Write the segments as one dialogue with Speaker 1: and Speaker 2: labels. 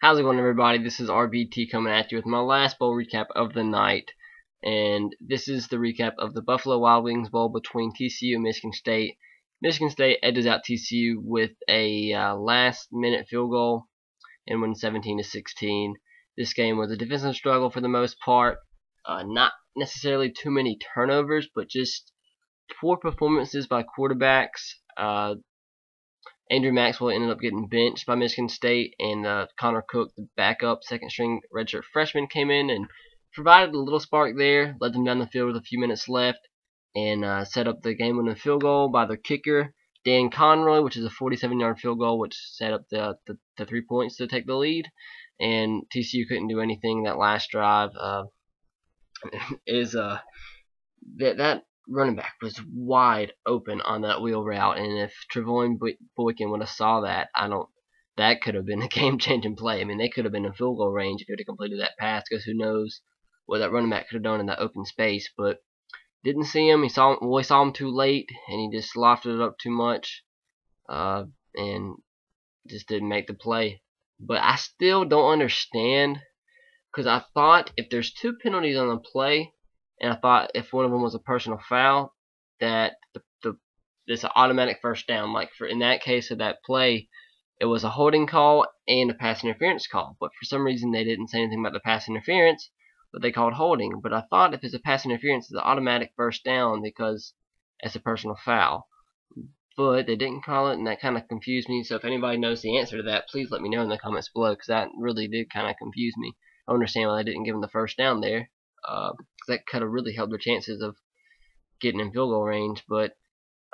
Speaker 1: How's it going, everybody? This is RBT coming at you with my last bowl recap of the night. And this is the recap of the Buffalo Wild Wings Bowl between TCU and Michigan State. Michigan State edges out TCU with a last-minute field goal and wins 17-16. This game was a defensive struggle for the most part. Not necessarily too many turnovers, but just poor performances by quarterbacks. Andrew Maxwell ended up getting benched by Michigan State, and Connor Cook, the backup second-string redshirt freshman, came in and provided a little spark there, led them down the field with a few minutes left, and set up the game-winning field goal by their kicker, Dan Conroy, which is a 47-yard field goal, which set up the 3 points to take the lead. And TCU couldn't do anything that last drive. That running back was wide open on that wheel route, and if Trevon Boykin would have saw that, that could have been a game-changing play. I mean, they could have been in field goal range if he would have completed that pass, because who knows what that running back could have done in that open space. But didn't see him. He saw him too late, and he just lofted it up too much, and just didn't make the play. But I still don't understand, because I thought if there's 2 penalties on the play, and I thought if one of them was a personal foul, that it's an automatic first down. Like in that case of that play, it was a holding call and a pass interference call. But for some reason they didn't say anything about the pass interference, but they called holding. But I thought if it's a pass interference, it's an automatic first down because it's a personal foul. But they didn't call it, and that kind of confused me. So if anybody knows the answer to that, please let me know in the comments below, because that really did kind of confuse me. I understand why they didn't give him the first down there. That could have really helped their chances of getting in field goal range. But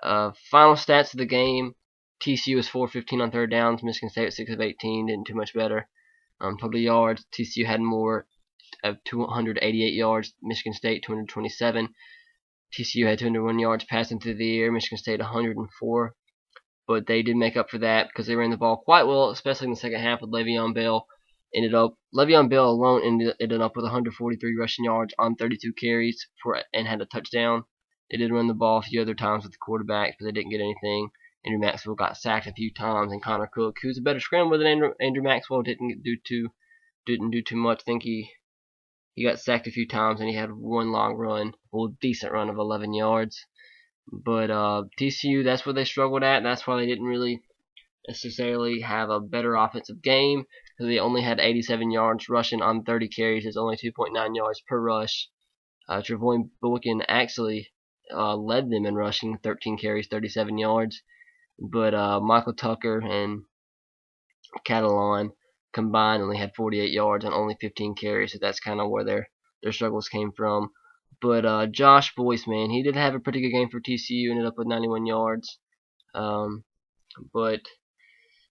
Speaker 1: final stats of the game: TCU was 4-15 on third downs. Michigan State 6 of 18, didn't do much better. Total yards: TCU had more of 288 yards. Michigan State 227. TCU had 201 yards passing through the air. Michigan State 104. But they did make up for that because they ran the ball quite well, especially in the second half with Le'Veon Bell. Le'Veon Bell alone ended up with 143 rushing yards on 32 carries and had a touchdown. They did run the ball a few other times with the quarterback, but they didn't get anything. Andrew Maxwell got sacked a few times, and Connor Cook, who's a better scrambler than Andrew Maxwell, didn't do too much. I think he got sacked a few times, and he had one long run, decent run of 11 yards. But TCU, that's where they struggled at. That's why they didn't really necessarily have a better offensive game, because they only had 87 yards rushing on 30 carries. It's only 2.9 yards per rush. Trevon Boykin actually led them in rushing, 13 carries, 37 yards. But Michael Tucker and Catalan combined only had 48 yards on only 15 carries, so that's kind of where their struggles came from. But Josh Boyce, man, he did have a pretty good game for TCU, ended up with 91 yards. But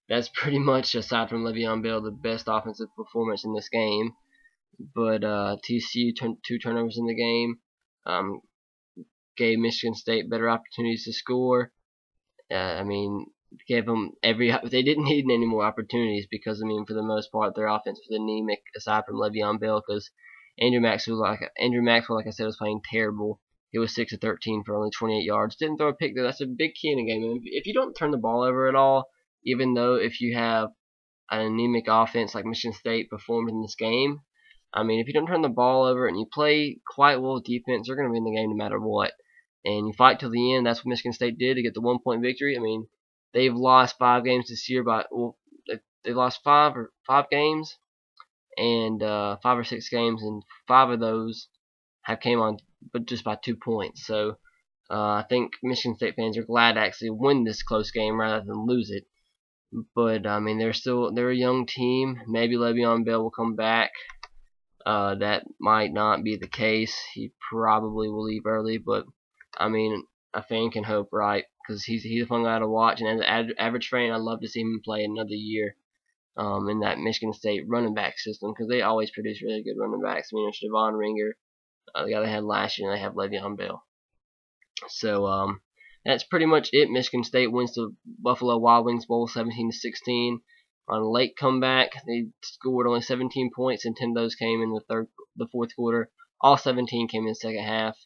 Speaker 1: that's pretty much, aside from Le'Veon Bell, the best offensive performance in this game. But TCU 2 turnovers in the game, gave Michigan State better opportunities to score. I mean, gave them they didn't need any more opportunities, because I mean, for the most part, their offense was anemic aside from Le'Veon Bell, because Andrew Maxwell, like I said, was playing terrible. He was 6 of 13 for only 28 yards. Didn't throw a pick there. That's a big key in a game. And if you don't turn the ball over at all, even though if you have an anemic offense like Michigan State performed in this game, I mean, if you don't turn the ball over and you play quite well defense, you're going to win the game no matter what. And you fight till the end. That's what Michigan State did to get the 1-point victory. I mean, they've lost 5 games this year they lost 5 games, and 5 or 6 games, and 5 of those have came on but just by 2 points. So I think Michigan State fans are glad to actually win this close game rather than lose it. But I mean, they're a young team. Maybe Le'Veon Bell will come back. That might not be the case. He probably will leave early, but I mean, a fan can hope, right? Because he's a fun guy to watch, and as an average fan, I'd love to see him play another year in that Michigan State running back system, because they always produce really good running backs. I mean, it's Devon Ringer, the guy they had last year, and they have Le'Veon Bell. So that's pretty much it. Michigan State wins the Buffalo Wild Wings Bowl 17-16. On a late comeback, they scored only 17 points, and 10 of those came in the fourth quarter. All 17 came in the second half,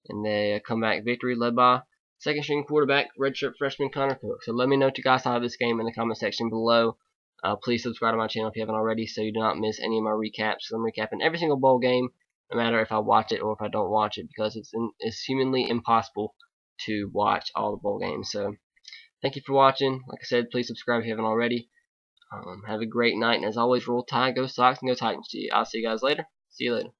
Speaker 1: and they comeback victory led by second-string quarterback, redshirt freshman Connor Cook. So let me know what you guys thought of this game in the comment section below. Please subscribe to my channel if you haven't already, so you do not miss any of my recaps. I'm recapping every single bowl game, no matter if I watch it or if I don't watch it, because it's humanly impossible to watch all the bowl games. So thank you for watching. Like I said, please subscribe if you haven't already. Have a great night, and as always, roll Tide, go Sox, and go Titans to you. I'll see you guys later. See you later.